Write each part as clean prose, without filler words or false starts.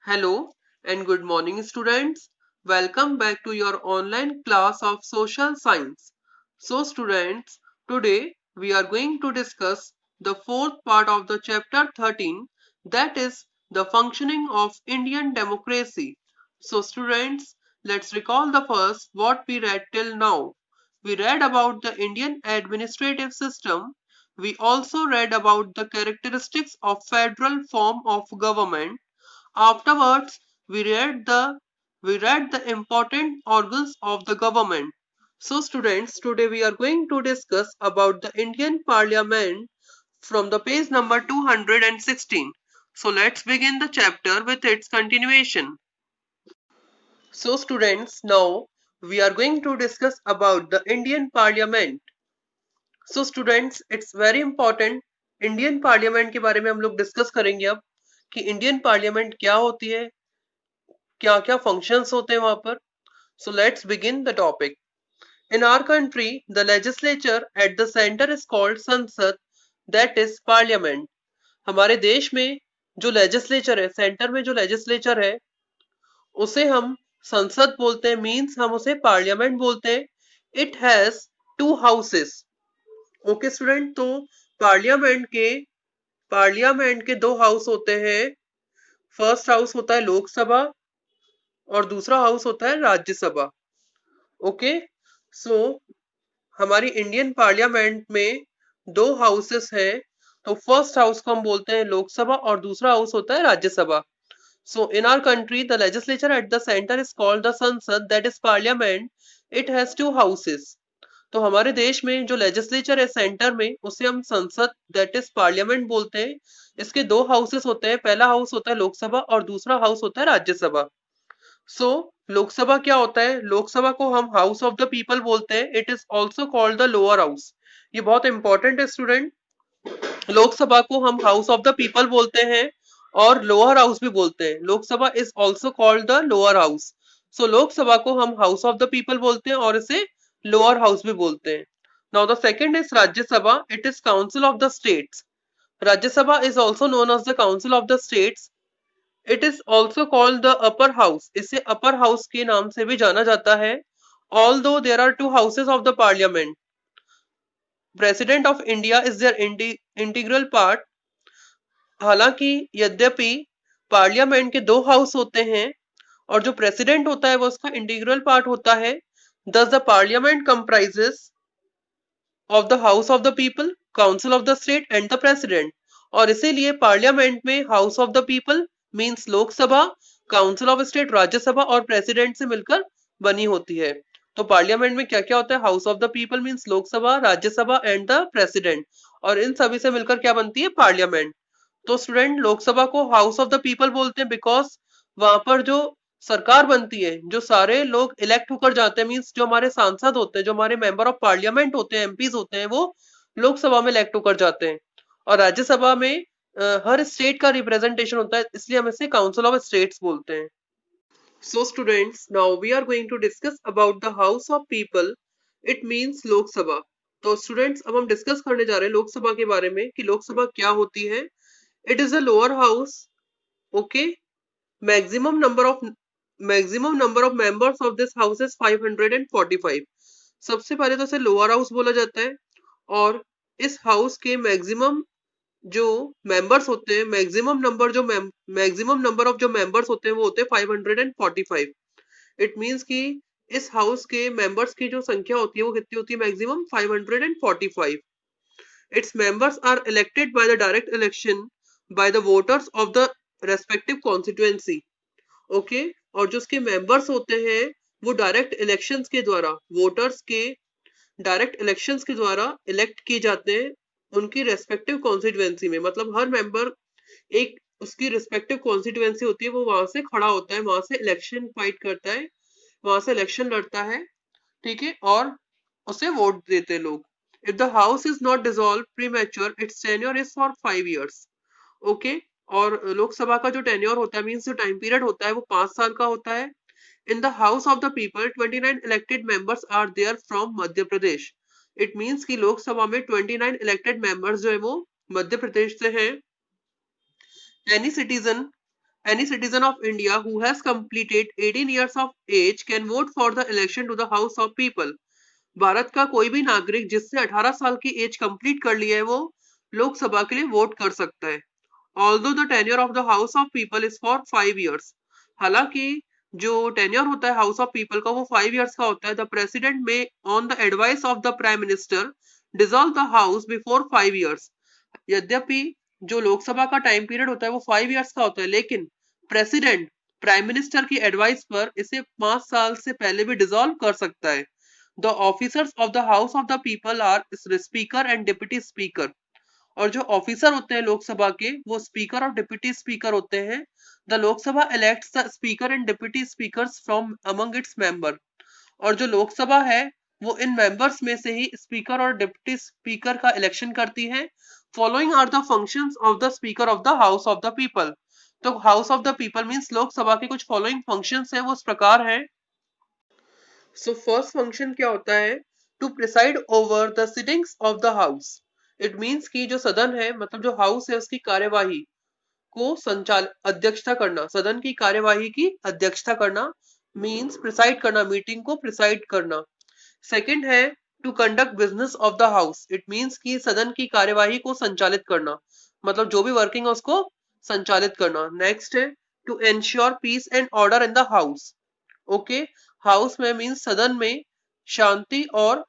Hello and good morning, students. Welcome back to your online class of social science. So, students, today we are going to discuss the fourth part of the chapter 13, that is the functioning of Indian democracy. So, students, let's recall the first what we read till now. We read about the Indian administrative system. We also read about the characteristics of federal form of government. Afterwards, we read the important organs of the government. So students, today we are going to discuss about the Indian Parliament from the page number 216. So let's begin the chapter with its continuation. So students, now we are going to discuss about the Indian Parliament. So students, it's very important. Indian parliament के बारे में हम लोग discuss करेंगे अब कि Indian parliament क्या होती है, क्या क्या फंक्शंस होते हैं वहां पर. So let's begin the topic. In our country the legislature at the centre is called Sansad, that is parliament. हमारे देश में जो लेजिस्लेचर है, सेंटर में जो लेजिस्लेचर है, उसे हम संसद बोलते हैं, मींस हम उसे पार्लियामेंट बोलते हैं. It has two houses. Okay student, तो पार्लियामेंट के दो हाउस होते हैं. फर्स्ट हाउस होता है लोकसभा और दूसरा हाउस होता है राज्यसभा. ओके, सो हमारी इंडियन पार्लियामेंट में दो हाउसेस हैं. तो फर्स्ट हाउस को हम बोलते हैं लोकसभा और दूसरा हाउस होता है Rajya Sabha. So in our country the legislature at the centre is called the Sansad, that is parliament. It has two houses. तो हमारे देश में जो लेजिस्लेचर है सेंटर में, उसे हम संसद दैट इज पार्लियामेंट बोलते हैं. इसके दो हाउसेस होते हैं. पहला हाउस होता है लोकसभा और दूसरा हाउस होता है राज्यसभा. सो लोकसभा क्या होता है? लोकसभा को हम हाउस ऑफ द पीपल बोलते हैं. It is also called the lower house. ये बहुत इंपॉर्टेंट है स्टूडेंट. लोकसभा को हम हाउस ऑफ द पीपल बोलते हैं और लोअर हाउस भी बोलते हैं. Lok Sabha is also called the lower house. So Lok Sabha को हम हाउस ऑफ द पीपल बोलते हैं और इसे लोअर हाउस भी बोलते हैं. Now the second is Rajya Sabha. It is council of the states. Rajya Sabha is also known as the council of the states. It is also called the upper house. इसे upper house के नाम से भी जाना जाता है. Although there are two houses of the parliament, president of India is their integral part. हालांकि यद्यपि पार्लियामेंट के दो हाउस होते हैं और जो प्रेसिडेंट होता है वो उसका इंटीग्रल पार्ट होता है. दस the parliament comprises of the house of the people, council of the state and the president. और इसीलिए पार्लियामेंट में house of the people means Lok Sabha, council of state Rajya Sabha और प्रेसिडेंट से मिलकर बनी होती है. तो पार्लियामेंट में क्या क्या होता है? House of the people means Lok Sabha, Rajya Sabha and the president. और इन सभी से मिलकर क्या बनती है? पार्लियामेंट. तो स्टूडेंट, लोकसभा को हाउस ऑफ द पीपल बोलते हैं बिकॉज वहां पर जो सरकार बनती है, जो सारे लोग इलेक्ट होकर जाते हैं, मींस जो हमारे सांसद होते हैं, जो हमारे मेंबर ऑफ पार्लियामेंट होते हैं, एमपीज होते हैं, वो लोकसभा में इलेक्ट होकर जाते हैं. और राज्यसभा में हर स्टेट का रिप्रेजेंटेशन होता है, इसलिए हम इसे काउंसिल ऑफ स्टेट्स बोलते हैं. So students, now we are going to discuss about the house of people. It means Lok Sabha. तो स्टूडेंट्स, अब हम डिस्कस करने जा रहे हैं लोकसभा के बारे में कि लोकसभा क्या होती है. It is a lower house. Okay, maximum number of maximum number of members of this house is 545. सबसे पहले तो इसे लोअर हाउस बोला जाता है. और इस हाउस के मैक्सिमम जो मेंबर्स होते हैं, मैक्सिमम नंबर ऑफ जो मेंबर्स होते हैं वो होते हैं 545. इट मींस कि इस हाउस के मेंबर्स की जो संख्या होती है वो कितनी होती है? Maximum 545. Its members are elected by the direct election by the voters of the respective constituency. Okay, और जो उसके मेंबर्स होते हैं वो डायरेक्ट इलेक्शंस के द्वारा, वोटर्स के डायरेक्ट इलेक्शंस के द्वारा इलेक्ट किए जाते हैं उनकी रेस्पेक्टिव कॉन्स्टिट्यूएंसी में. मतलब हर मेंबर एक उसकी रिस्पेक्टिव कॉन्स्टिट्यूएंसी होती है, वो वहां से खड़ा होता है, वहां से इलेक्शन फाइट करता है, वहां से इलेक्शन लड़ता है. ठीक है, और उसे वोट देते हैं लोग. If the house is not dissolve premature, it's tenure is for 5 years. Okay, और लोकसभा का जो टेन्योर होता है, मींस जो टाइम पीरियड होता है, वो 5 साल का होता है. In the house of the people 29 elected members are there from Madhya Pradesh. It means कि लोकसभा में 29 इलेक्टेड मेंबर्स जो है वो मध्य प्रदेश से हैं. Any citizen Any citizen of India who has completed 18 years of age can vote for the election to the House of People. Bharat का कोई भी नागरिक जिसने 18 साल की एज कंप्लीट कर ली है वो लोकसभा के लिए वोट कर सकता है. Although the tenure of the House of People is for 5 years. हालांकि जो टेन्योर होता है हाउस ऑफ पीपल का वो 5 years का होता है. द प्रेसिडेंट में on the advice of the prime minister dissolve the house before 5 years. यद्यपि जो लोकसभा का टाइम पीरियड होता है वो 5 years का होता है, लेकिन प्रेसिडेंट प्राइम मिनिस्टर की एडवाइस पर इसे 5 साल से पहले भी डिसॉल्व कर सकता है. The officers of the house of the people are speaker and deputy speaker. और जो ऑफिसर होते हैं लोकसभा के वो स्पीकर और डिप्टी स्पीकर होते हैं. The Lok Sabha elects the speaker and deputy speakers from among its member. और जो लोकसभा है वो इन मेंबर्स में से ही स्पीकर और डिप्टी स्पीकर का इलेक्शन करती है. Following are the functions of the speaker of the house of the people. तो house of the people means Lok Sabha के कुछ फॉलोइंग फंक्शंस है वो इस प्रकार है. सो फर्स्ट फंक्शन क्या होता है? To preside over the sittings of the house. It means कि जो सदन है मतलब जो हाउस है उसकी कार्यवाही को अध्यक्षता करना. सदन की कार्यवाही की अध्यक्षता करना मीन्स प्रिसाइड करना, मीटिंग को प्रिसाइड करना. सेकंड है to conduct business of the house. It means कि सदन की कार्यवाही को संचालित करना, मतलब जो भी वर्किंग है उसको संचालित करना. नेक्स्ट है to ensure peace and order in the house. Okay, house में मीन्स सदन में शांति और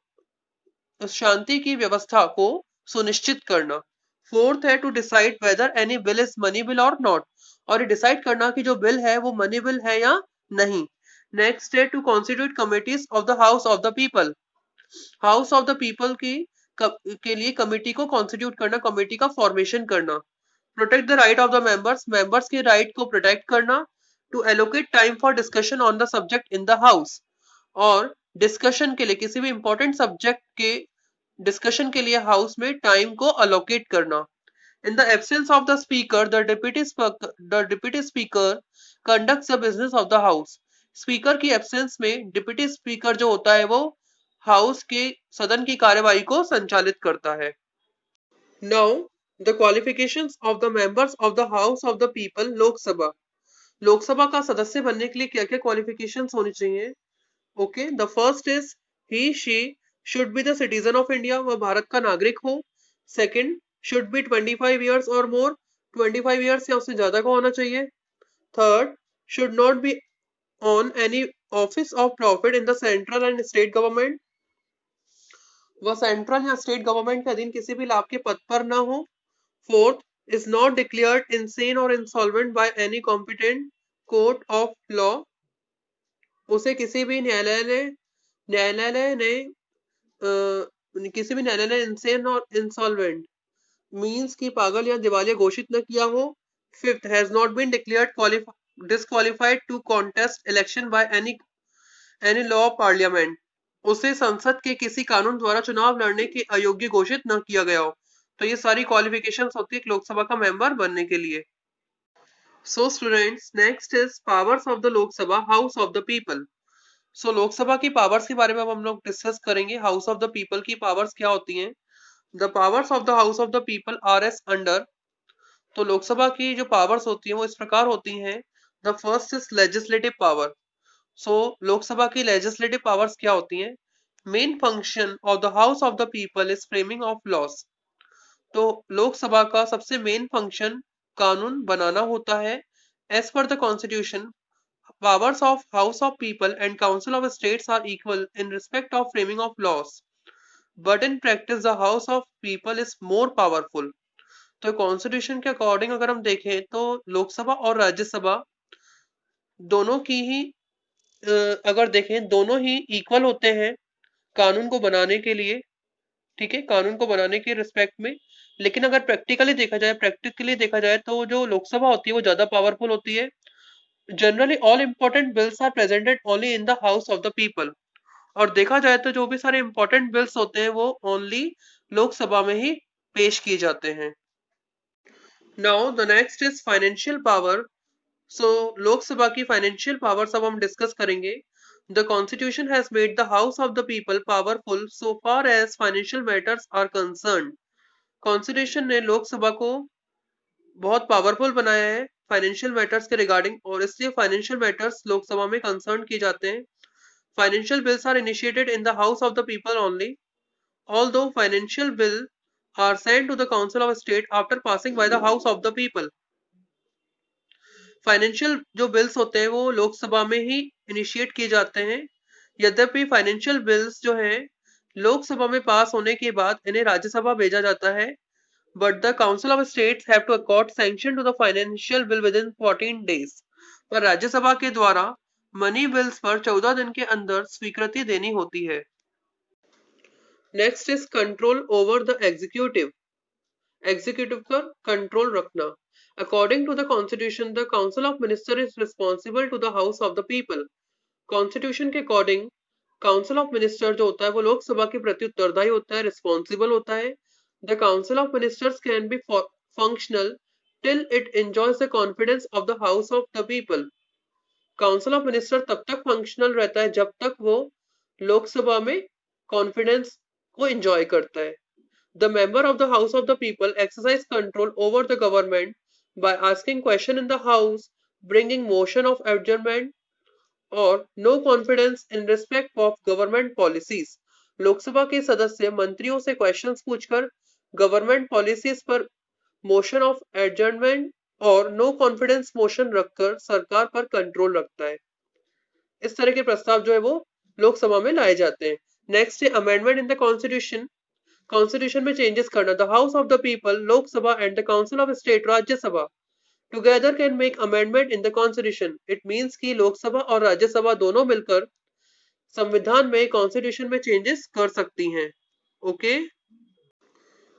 शांति की व्यवस्था को सुनिश्चित करना. फोर्थ है to decide whether any bill is money bill और नॉट. और ये डिसाइड करना कि जो बिल है वो मनी बिल है या नहीं. नेक्स्ट है to constitute committees of the house of the people. House of the people की के लिए कमिटी को कॉन्स्टिट्यूट करना, कमिटी का फॉर्मेशन करना. Protect the right of the members. Members के राइट को प्रोटेक्ट करना. To allocate time for discussion on the subject in the house. और डिस्कशन के लिए किसी भी इंपॉर्टेंट सब्जेक्ट के डिस्कशन के लिए हाउस में टाइम को अलोकेट करना. In the absence of the speaker the deputy speaker conducts the business of the house. Speaker की एब्सेंस में डिप्टी स्पीकर जो होता है वो हाउस के सदन की कार्यवाही को संचालित करता है. Now the qualifications of the members of the house of the people Lok Sabha. Lok Sabha का सदस्य बनने के लिए क्या क्या क्वालिफिकेशंस होनी चाहिए? Okay, the first is he she should be the citizen of India. वह भारत का नागरिक हो. सेकंड, शुड बी 25 years और मोर. 25 years या उससे ज्यादा का होना चाहिए. Third, should not be on any office of profit in the central and state government. वह सेंट्रल या स्टेट गवर्नमेंट के अधीन किसी भी लाभ के पद पर ना हो. Fourth, is not declared insane or insolvent by any competent court of law. उसे किसी भी न्यायालय ने इंसेन और इंसॉल्वेंट मींस की पागल या दिवालिया घोषित न किया हो. Fifth, has not been declared disqualified to contest election by any law of parliament. उसे संसद के किसी कानून द्वारा चुनाव लड़ने के अयोग्य घोषित न किया गया हो. तो ये सारी क्वालिफिकेशंस होती है लोकसभा का मेंबर बनने के लिए. So students, next is powers of the Lok Sabha house of the people. So Lok Sabha की पावर्स के बारे में अब हम लोग डिस्कस करेंगे. हाउस ऑफ द पीपल की पावर्स क्या होती हैं? The powers of the house of the people R S under. तो लोकसभा की जो पावर्स होती हैं वो इस प्रकार होती हैं. The first is legislative power. So Lok Sabha की लेजिस्लेटिव पावर्स क्या होती हैं? Main function of the house of the people is framing of laws. तो लोकसभा का सबसे मेन फंक्शन कानून बनाना होता है. As per the constitution, powers of House of People and Council of States are equal in respect of framing of laws, but in practice the House of People is more powerful. तो constitution के according अगर हम देखें तो लोकसभा और राज्यसभा दोनों की ही अगर देखें दोनों ही इक्वल होते हैं कानून को बनाने के लिए. ठीक है, कानून को बनाने के रिस्पेक्ट में. लेकिन अगर प्रैक्टिकली देखा जाए तो जो लोकसभा होती है वो ज्यादा पावरफुल होती है. Generally all important bills are presented only in the house of the people. और देखा जाए तो जो भी सारे important bills होते हैं वो only लोकसभा में ही पेश किए जाते हैं. Now the next is financial power. So Lok Sabha की financial power सब हम discuss करेंगे. The constitution has made the house of the people powerful so far as financial matters are concerned. Constitution ने लोकसभा को बहुत पावरफुल बनाया है फाइनेंशियल मैटर्स के रिगार्डिंग, और इसलिए फाइनेंशियल मैटर्स लोकसभा में कंसर्न किए जाते हैं. Financial bills are initiated in the house of the people only, although financial bill are sent to the council of state after passing by the house of the people. Financial जो bills होते हैं वो लोकसभा में ही initiate किए जाते हैं. यद्यपि financial bills जो हैं लोकसभा में पास होने के बाद इन्हें राज्यसभा भेजा जाता है. But the council of states have to accord sanction to the financial bill within 14 days. पर राज्यसभा के द्वारा मनी बिल्स पर 14 दिन के अंदर स्वीकृति देनी होती है. Next is control over the executive. Executive पर कंट्रोल रखना. According to the constitution the council of minister is responsible to the house of the people. Constitution के अकॉर्डिंग काउंसिल ऑफ मिनिस्टर जो होता है वो लोकसभा के प्रति उत्तरदायी होता है, रिस्पॉन्सिबल होता है. The council of ministers can be functional till it enjoys the confidence of the house of the people. Council of minister तब तक फंक्शनल रहता है जब तक वो लोकसभा में कॉन्फिडेंस को एंजॉय करता है. The member of the House of the People exercise control over the government by asking question in the House, bringing motion of adjournment or no confidence in respect of government policies. Lok Sabha के सदस्य मंत्रियों से questions पूछकर government policies पर motion of adjournment और no confidence motion रखकर सरकार पर कंट्रोल रखता है. इस तरह के प्रस्ताव जो है वो लोकसभा में लाए जाते हैं. नेक्स्ट है amendment in the constitution. Constitution में चेंजेस करना. The house of the people Lok Sabha and the council of state Rajya Sabha together can make amendment in the constitution. It means कि लोकसभा और राज्यसभा दोनों मिलकर संविधान में कॉन्स्टिट्यूशन में चेंजेस कर सकती हैं. ओके,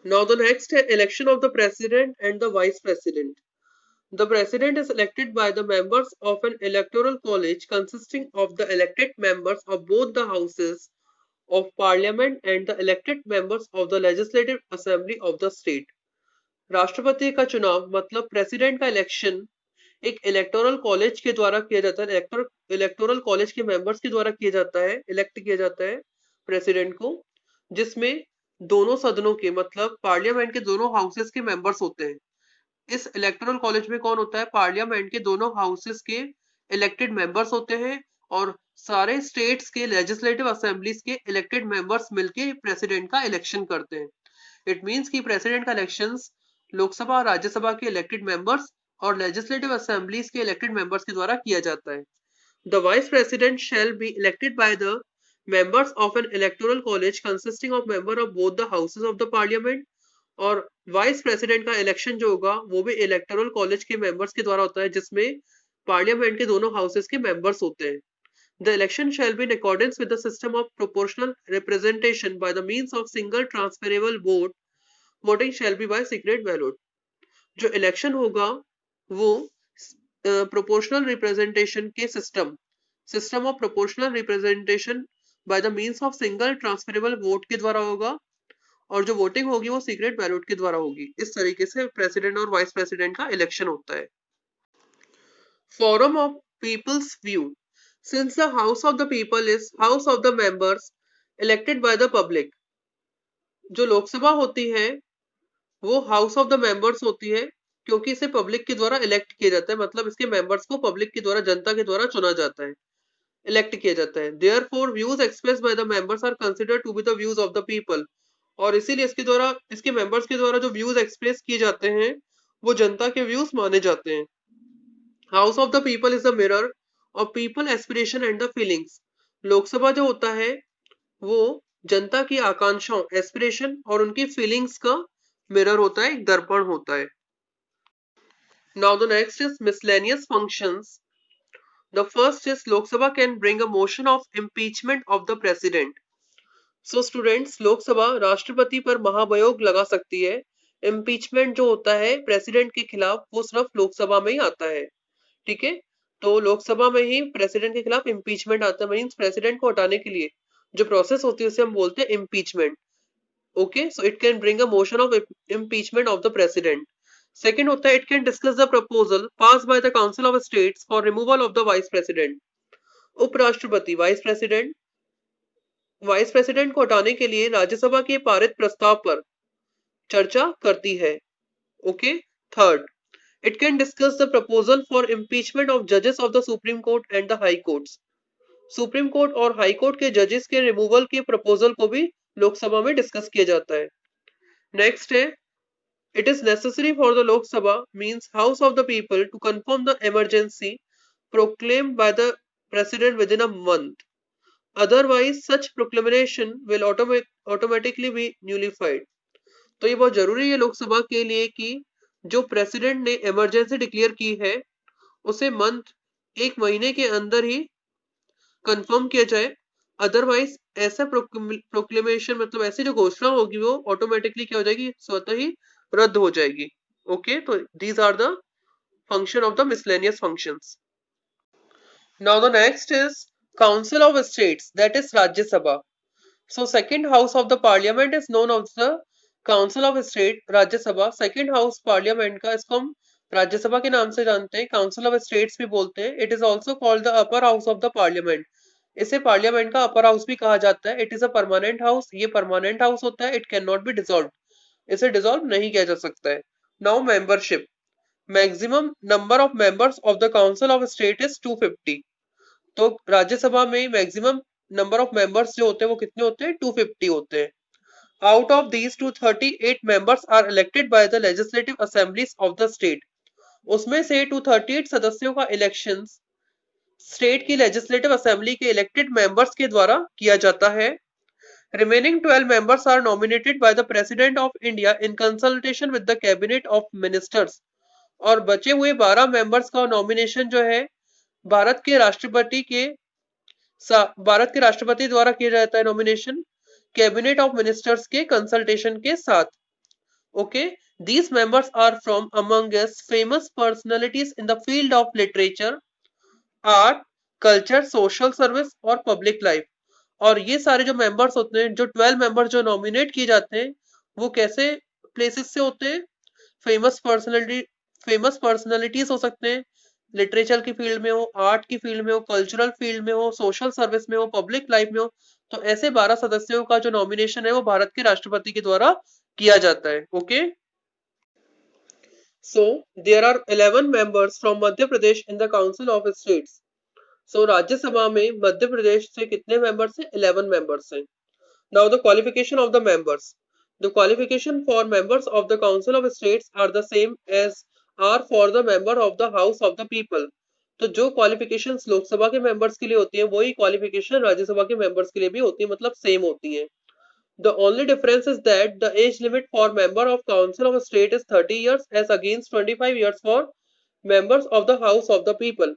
नाउ द नेक्स्ट है election of the president and the vice president. The president is elected by the members of an electoral college consisting of the elected members of both the houses of parliament and the elected members of the legislative assembly of the state. राष्ट्रपति का चुनाव मतलब president का election एक electoral college के द्वारा किया जाता है. इलेक्टोरल कॉलेज के मेंबर्स के द्वारा किया जाता है, इलेक्ट किया जाता है प्रेसिडेंट को, जिसमें दोनों सदनों के मतलब पार्लियामेंट के दोनों हाउसेस के मेंबर्स होते हैं. इस इलेक्टोरल कॉलेज में कौन होता है? पार्लियामेंट के दोनों हाउसेस के इलेक्टेड मेंबर्स होते हैं और सारे स्टेट्स के लेजिस्लेटिव असेंबलीज के इलेक्टेड मेंबर्स मिलके प्रेसिडेंट का इलेक्शन करते हैं. इट मींस कि प्रेसिडेंट का इलेक्शंस लोकसभा और राज्यसभा के इलेक्टेड मेंबर्स और लेजिस्लेटिव असेंबलीज के इलेक्टेड मेंबर्स के द्वारा किया जाता है. The vice president shall be elected by the members of N electoral college consisting of member of both the houses of the parliament. और वाइस प्रेसिडेंट का election जो होगा वो भी इलेक्टोरल कॉलेज के मेंबर्स के द्वारा होता है, जिसमें पार्लियामेंट के दोनों हाउसेस के मेंबर्स होते हैं. The election shall be in accordance with the system of proportional representation by the means of single transferable vote. Voting shall be by secret ballot. जो इलेक्शन होगा वो प्रोपोर्शनल रिप्रेजेंटेशन के system of proportional representation by the means of single transferable vote के द्वारा होगा और जो voting होगी वो सीक्रेट बैलेट के द्वारा होगी. इस तरीके से प्रेसिडेंट और वाइस प्रेसिडेंट का इलेक्शन होता है. Forum of people's view. Since the house of the people is house of the members elected by the public. जो लोकसभा होती है वो हाउस ऑफ द मेंबर्स होती है क्योंकि इसे पब्लिक के द्वारा इलेक्ट किया जाता है, मतलब इसके मेंबर्स को पब्लिक के द्वारा, जनता के द्वारा चुना जाता है, इलेक्ट किया जाता है. Therefore views expressed by the members are considered to be the views of the people. और इसीलिए इसके द्वारा, इसके मेंबर्स के द्वारा जो व्यूज एक्सप्रेस किए जाते हैं वो जनता के व्यूज माने जाते हैं. House of the people is the mirror of people aspiration and the feelings. Lok Sabha जो होता है वो जनता की आकांक्षाओं, एस्पिरेशन और उनकी फीलिंग्स का मिरर होता है, एक दर्पण होता है. Now the next is miscellaneous functions. The first is Lok Sabha can bring a motion of impeachment of the president. So students, Lok Sabha राष्ट्रपति पर महाभियोग लगा सकती है. इम्पीचमेंट जो होता है प्रेसिडेंट के खिलाफ वो सिर्फ लोकसभा में ही आता है. ठीक है, तो लोकसभा में ही प्रेसिडेंट के खिलाफ इम्पीचमेंट आता है. मींस प्रेसिडेंट को हटाने के लिए जो प्रोसेस होती है उसे हम बोलते हैं impeachment. Okay, so it can bring a motion of impeachment of the president. Second होता है it can discuss the proposal pass by the council of states for removal of the vice president. उपराष्ट्रपति vice president को हटाने के लिए राज्यसभा के पारित प्रस्ताव पर चर्चा करती है. Okay, third It can discuss the proposal for impeachment of judges of the Supreme Court and the High Courts. Supreme court और हाई कोर्ट के जजेस के रिमूवल के प्रपोजल को भी लोकसभा में डिस्कस किया जाता है। नेक्स्ट है, it is necessary for the Lok Sabha means House of the People to confirm the emergency proclaimed by the President within a month. Otherwise, such proclamation will automatically be nullified. तो ये बहुत जरूरी है लोकसभा के लिए कि जो प्रेसिडेंट ने इमरजेंसी डिक्लेयर की है उसे एक महीने के अंदर ही कंफर्म किया जाए। अदरवाइज ऐसा प्रोक्लेमेशन मतलब ऐसी जो घोषणा होगी वो ऑटोमेटिकली क्या हो जाएगी, स्वतः ही रद्द हो जाएगी। ओके, तो these are the function of the miscellaneous functions. Now the next is council of states, that is Rajya Sabha. So second house of the parliament is known of the council of state, Rajya Sabha. Second house parliament का इसको हम राज्यसभा के नाम से जानते हैं, council of states भी बोलते हैं। It is also called the upper house of the parliament. इसे पार्लियामेंट का अपर हाउस भी कहा जाता है। It is a permanent house, ये परमानेंट हाउस होता है। It can not be dissolve, इसे डिसॉल्व नहीं किया जा सकता है। Now membership, maximum number of members of the council of state is 250। तो राज्यसभा में मैक्सिमम नंबर ऑफ मेंबर्स जो होते हैं वो कितने होते हैं, 250 होते हैं। Out of these 238 members are elected by the legislative assemblies of the state. उसमें से 238 सदस्यों का इलेक्शन स्टेट की लेजिस्लेटिव असेंबली के इलेक्टेड मेंबर्स के द्वारा किया जाता है। Remaining 12 members are nominated by the President of India in consultation with the Cabinet of Ministers। और बचे हुए 12 मेंबर्स का नॉमिनेशन जो है भारत के राष्ट्रपति द्वारा किया जाता है नॉमिनेशन, कैबिनेट ऑफ मिनिस्टर्स के कंसल्टेशन के साथ। Okay, these members are from among us famous personalities in the field of literature, art, culture, social service और पब्लिक लाइफ। और ये सारे जो मेंबर्स होते हैं, जो 12 मेंबर जो नॉमिनेट किए जाते हैं, वो कैसे प्लेसेस से होते हैं, फेमस पर्सनालिटीज हो सकते हैं, लिटरेचर की फील्ड में हो, आर्ट की फील्ड में हो, कल्चरल फील्ड में हो, सोशल सर्विस में हो, पब्लिक लाइफ में हो। तो ऐसे 12 सदस्यों का जो नॉमिनेशन है वो भारत के राष्ट्रपति के द्वारा किया जाता है। Okay, so there are 11 members from Madhya Pradesh in the council of states. So Rajya Sabha में मध्य प्रदेश से कितने मेंबर्स हैं, 11 मेंबर्स हैं। Now the qualification of the members, the qualification for members of the council of states are the same as are for the member of the house of the people. तो जो qualifications Lok Sabha के members के लिए होती है वही qualification Rajya Sabha के members के लिए भी होती है, मतलब सेम होती है। The only difference is that the age limit for member of council of state is 30 years as against 25 years for members of the house of the people।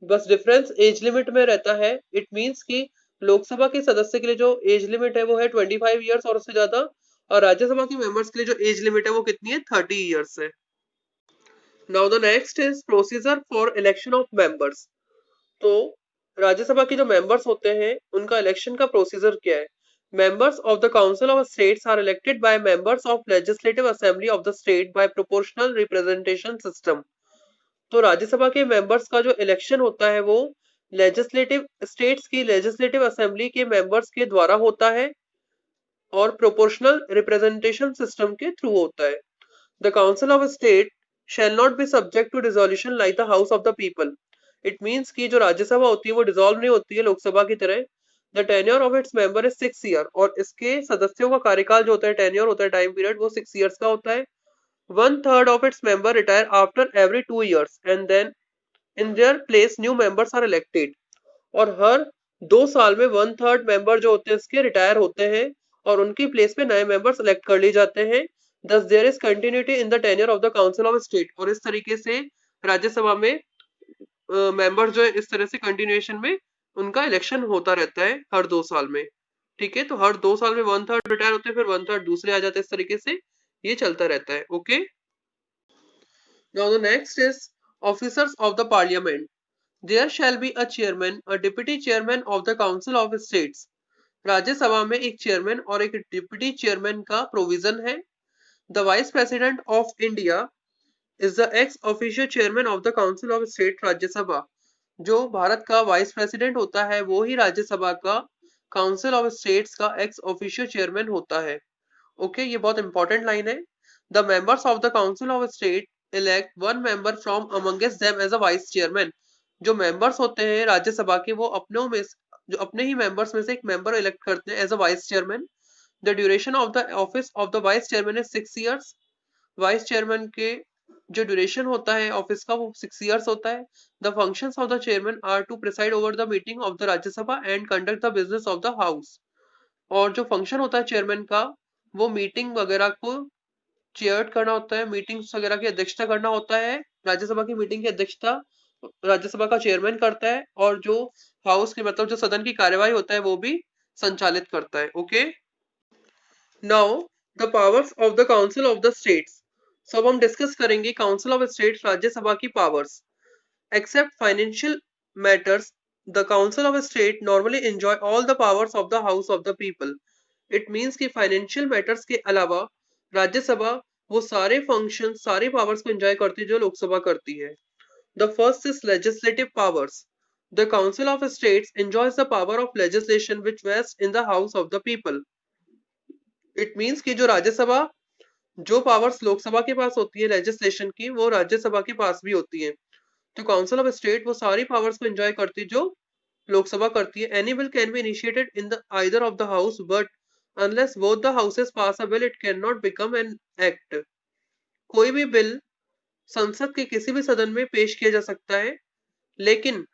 बस डिफरेंस एज लिमिट में रहता है। It means कि लोकसभा के सदस्य के लिए जो एज लिमिट है वो है 25 इयर्स और उससे ज्यादा, और राज्यसभा के मेंबर्स के लिए जो एज लिमिट है वो कितनी है, 30 इयर्स है। Now the next is procedure for election of members. तो राज्यसभा के जो मेंबर्स होते हैं उनका इलेक्शन का प्रोसीजर क्या है। Members of the Council of States are elected by members of Legislative Assembly of the state by proportional representation system। तो राज्यसभा के मेंबर्स का जो इलेक्शन होता है वो स्टेट्स की लेजिस्लेटिव असेंबली के मेंबर्स के द्वारा होता है और प्रोपोर्शनल रिप्रेजेंटेशन सिस्टम के थ्रू होता है। The council of state shall not be subject to dissolution like the house of the people. It means कि जो राज्यसभा होती है वो डिसॉल्व नहीं होती है लोकसभा की तरह। The tenure of its member is 6 year, और इसके सदस्यों का कार्यकाल जो होता है, टेन्योर होता है, टाइम पीरियड, वो 6 ईयर्स का होता है। 1/3 of its member retire after every 2 years and then in their place new members are elected। और हर 2 साल में 1/3 मेंबर जो होते हैं इसके रिटायर होते हैं और उनकी प्लेस पे नए मेंबर्स इलेक्ट कर लिए जाते हैं। Thus there is continuity in the tenure of the council of state। और इस तरीके से राज्यसभा में मेंबर जो है इस तरह से कंटिन्यूएशन में उनका इलेक्शन होता रहता है हर 2 साल में। ठीक है, तो हर 2 साल में 1/3 रिटायर होते हैं, फिर 1/3 दूसरे आ जाते हैं। इस तरीके से ये चलता रहता है। Okay, now the next is officers of the parliament. There shall be a chairman, a deputy chairman of the council of states. Rajya Sabha में एक चेयरमैन और एक डिप्टी चेयरमैन का प्रोविजन है। The vice president of India is the ex official chairman of the council of state Rajya Sabha. जो भारत का vice president होता है वो ही राज्यसभा का काउंसिल ऑफ स्टेट्स का एक्स ऑफिशियल चेयरमैन होता है। ओके, ये बहुत इंपॉर्टेंट लाइन है। The members of the council of state elect one member from amongst them as a vice chairman. जो members होते हैं राज्यसभा के वो जो अपने ही members में से एक member elect करते हैं as a vice chairman. The duration of the office of the vice chairman is 6 years. Vice chairman के जो duration होता है office का वो 6 years होता है. The functions of the chairman are to preside over the meeting of the Rajya Sabha and conduct the business of the house. और जो function होता है chairman का वो meeting वगैरह को चेयर करना होता है, मीटिंग्स वगैरह की अध्यक्षता करना होता है. राज्यसभा की मीटिंग की अध्यक्षता राज्यसभा का चेयरमैन करता है और जो हाउस की मतलब जो सदन की कार्यवाही होता है वो भी संचालित करता है. Okay, now the powers of the council of the states. So अब हम डिस्कस करेंगे काउंसिल ऑफ स्टेट्स राज्यसभा की powers. Except financial matters the council of state normally enjoy all the powers of the house of the people. It means कि financial matters के अलावा राज्यसभा वो सारे function सारे पावर्स को एंजॉय करती है जो लोकसभा करती है. The first is legislative powers. The council of states enjoys the power of legislation which vest in the house of the people. It means कि जो राज्यसभा जो पावर्स लोकसभा के पास होती है लेजिस्लेशन की वो राज्यसभा के पास भी होती है. तो काउंसिल ऑफ स्टेट वो सारी पावर्स को एंजॉय करती है जो लोकसभा करती है. Any bill can be initiated in the either of the house but unless both the houses pass a bill it cannot become an act. कोई भी बिल संसद के किसी भी सदन में पेश किया जा सकता है लेकिन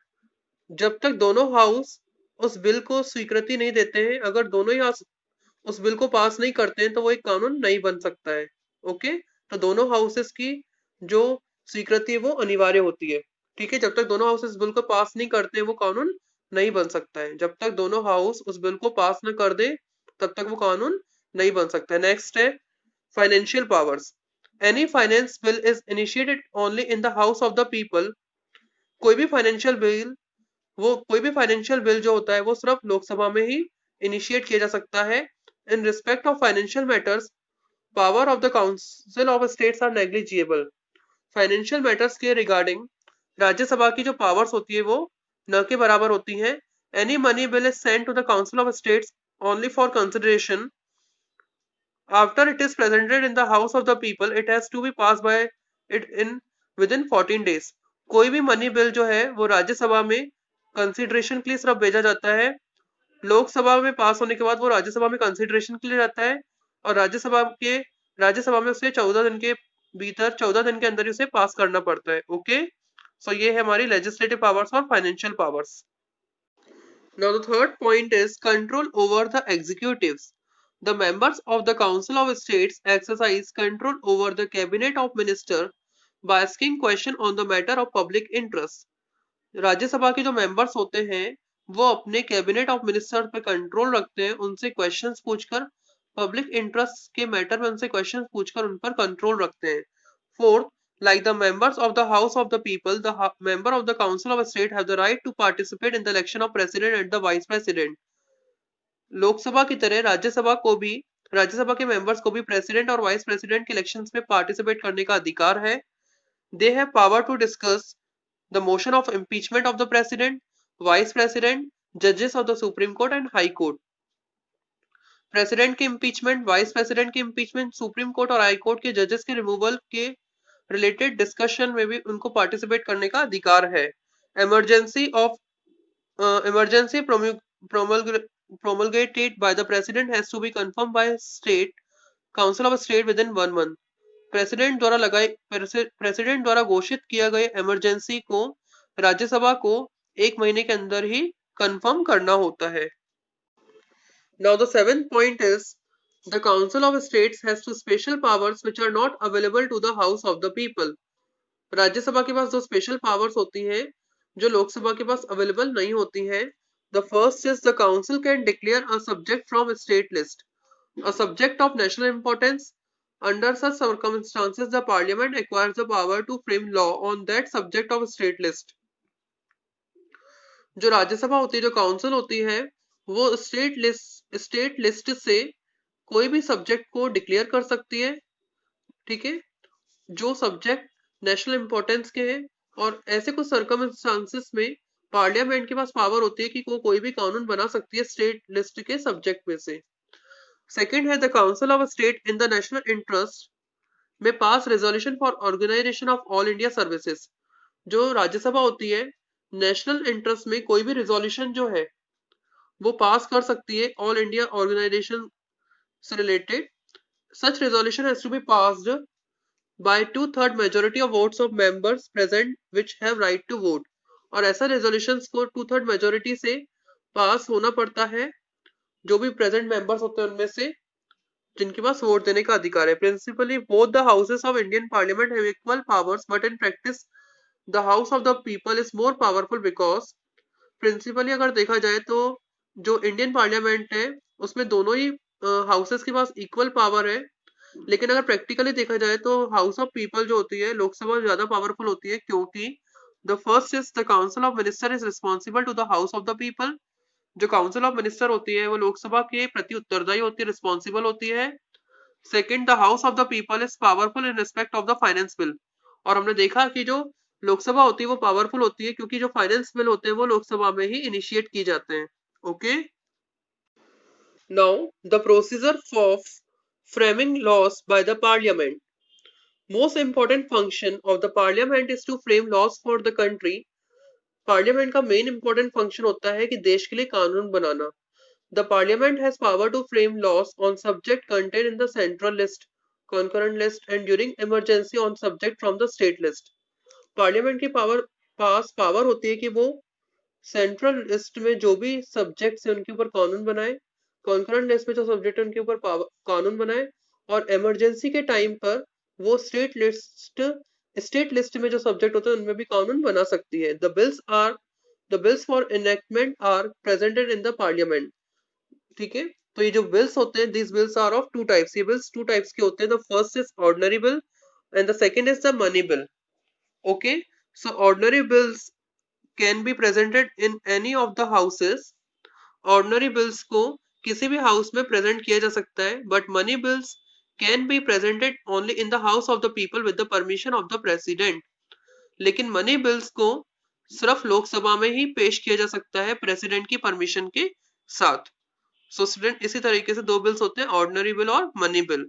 जब तक दोनों हाउस उस बिल को स्वीकृति नहीं देते हैं, अगर दोनों ही हाउस उस बिल को पास नहीं करते हैं तो वो एक कानून नहीं बन सकता है. ओके, तो दोनों हाउसेस की जो स्वीकृति है वो अनिवार्य होती है. ठीक है, जब तक दोनों हाउस इस बिल को पास नहीं करते हैं वो कानून नहीं बन सकता है. जब तक दोनों हाउस उस बिल को पास न कर दे तब तक वो कानून नहीं बन सकता है. नेक्स्ट है financial powers. Any finance bill is initiated only in the house of the people. कोई भी फाइनेंशियल बिल जो होता है वो सिर्फ लोकसभा में ही इनिशिएट किया जा सकता है. In respect of financial matters power of the council of states are negligible. Financial matters के रिगार्डिंग राज्यसभा की जो पावर्स होती है वो न के बराबर होती है. Any money bill is sent to the council of states only for consideration. After it is presented in the house of the people, it has to be passed by it in within 14 days. कोई भी money bill जो है वो राज्यसभा में consideration के लिए सिर्फ भेजा जाता है. लोकसभा में पास होने के बाद वो राज्यसभा में कंसिडरेशन के लिए जाता है और राज्यसभा में उसे 14 दिन के भीतर 14 दिन के अंदर ही उसे पास करना पड़ता है. ओके, सो ये है हमारी लेजिस्लेटिव पावर्स और financial powers. Now the third point is control over the executives. The members of the Council of States exercise control over the cabinet of minister by asking question on the matter of public interest. Rajya Sabha के जो members होते हैं वो अपने cabinet of minister पे control रखते हैं, उनसे क्वेश्चंस पूछकर पब्लिक इंटरेस्ट के मैटर में उनसे क्वेश्चंस पूछकर उन पर कंट्रोल रखते हैं. Fourth, like the members of the House of the People, the member of the Council of State have the right to participate in the election of President and the Vice President. Lok Sabha की तरह राज्यसभा के members को भी president और vice president के elections में participate करने का अधिकार है. They have power to discuss the motion of impeachment of the President, Vice President, judges of the Supreme Court and High Court. President के इम्पीचमेंट, वाइस प्रेसिडेंट के impeachment, supreme court और high court के जजेस के removal के related discussion में भी उनको पार्टिसिपेट करने का अधिकार है. Emergency promulgated by the president has to be confirmed by state council of state within 1 month. President द्वारा घोषित किया गया इमरजेंसी को राज्यसभा को 1 महीने के अंदर ही कंफर्म करना होता है. Now the seventh point is the Council of States has two special powers which are not available to the House of the People. Rajya Sabha के पास दो स्पेशल पावर्स होती हैं जो लोकसभा के पास अवेलेबल नहीं होती हैं. The first is the Council can declare a subject from a state list, a subject of national importance. Under such circumstances, the Parliament acquires the power to frame law on that subject of state list. जो राज्यसभा होती है, जो council होती है, वो state list से कोई भी सब्जेक्ट को डिक्लेयर कर सकती है. ठीक है, जो सब्जेक्ट नेशनल इंपॉर्टेंस के हैं और ऐसे कुछ सर्कमस्टांसेस में पार्लियामेंट के पास पावर होती है कि वो कोई भी कानून बना सकती है स्टेट लिस्ट के सब्जेक्ट में से. सेकंड है the council of state in the national interest में pass resolution for organisation of all India services. जो राज्यसभा होती है, नेशनल इंटरेस्ट में कोई भी रिजोल्यूशन जो है वो पास कर सकती है ऑल इंडिया ऑर्गेनाइजेशन से related. Such resolution has to be passed by 2/3 majority of votes of members present which have right to vote। और ऐसा रेजोल्यूशंस को 2/3 मेजोरिटी से पास होना पड़ता है जो भी प्रेजेंट मेंबर्स होते हैं उनमें से जिनके पास वोट देने का अधिकार है। Principally both the houses of Indian parliament have equal powers but in practice the house of the people is more powerful because principally अगर देखा जाए तो जो इंडियन पार्लियामेंट है उसमें दोनों ही हाउसेस के पास इक्वल पावर है, लेकिन अगर प्रैक्टिकली देखा जाए तो हाउस ऑफ पीपल जो होती है लोकसभा ज्यादा पावरफुल होती है, क्योंकि the first is the council of minister is responsible to the house of the people. जो काउंसिल ऑफ मिनिस्टर होती है वो लोकसभा के प्रति उत्तरदायी होती है, रिस्पॉन्सिबल होती है। Second, the house of the people is powerful in respect of the finance bill. और हमने देखा कि जो लोकसभा होती है वो पावरफुल होती है क्योंकि जो फाइनेंस बिल होते हैं वो लोकसभा में ही इनिशिएट की जाते हैं। Okay, now the procedure of framing laws by the parliament. Most important function of the parliament is to frame laws for the country। Parliament का मेन इंपॉर्टेंट फंक्शन होता है कि देश के लिए कानून बनाना। The parliament has power to frame laws on subject contain in the central list, concurrent list and during emergency on subject from the state list. Parliament की पास पावर होती है कि वो सेंट्रल लिस्ट में जो भी सब्जेक्ट्स है उनके ऊपर कानून बनाए, कॉन्करेंट लिस्ट में जो सब्जेक्ट है उनके ऊपर कानून बनाए, और इमरजेंसी के टाइम पर वो स्टेट लिस्ट में जो सब्जेक्ट होते हैं उनमें भी कानून बना सकती है। The bills for enactment are presented in the parliament. ठीक है, तो ये जो बिल्स होते हैं, this bills are of two types. ये बिल्स टू टाइप्स के होते हैं। The first is ordinary bill and the second is the money bill. Okay, so ordinary bills can be presented in any of the houses. Ordinary bills को किसी भी house में present किया जा सकता है, but money bills can be presented only in the house of the people with the permission of the president. लेकिन money bills को सिर्फ लोकसभा में ही पेश किया जा सकता है प्रेसिडेंट की परमिशन के साथ। सो स्टूडेंट, इसी तरीके से दो बिल्स होते हैं, ऑर्डिनरी बिल और मनी बिल।